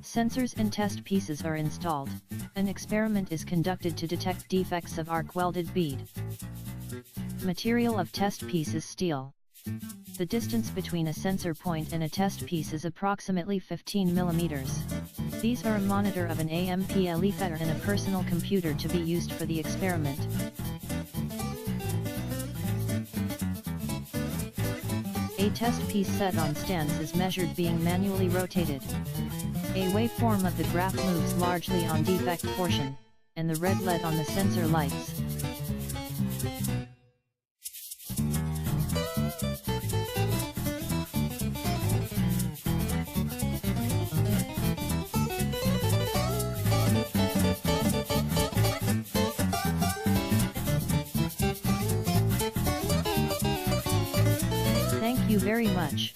Sensors and test pieces are installed. An experiment is conducted to detect defects of arc-welded bead. Material of test piece is steel. The distance between a sensor point and a test piece is approximately 15 mm. These are a monitor of an AMP lever and a personal computer to be used for the experiment. A test piece set on stands is measured being manually rotated. A waveform of the graph moves largely on defect portion, and the red LED on the sensor lights. Thank you very much.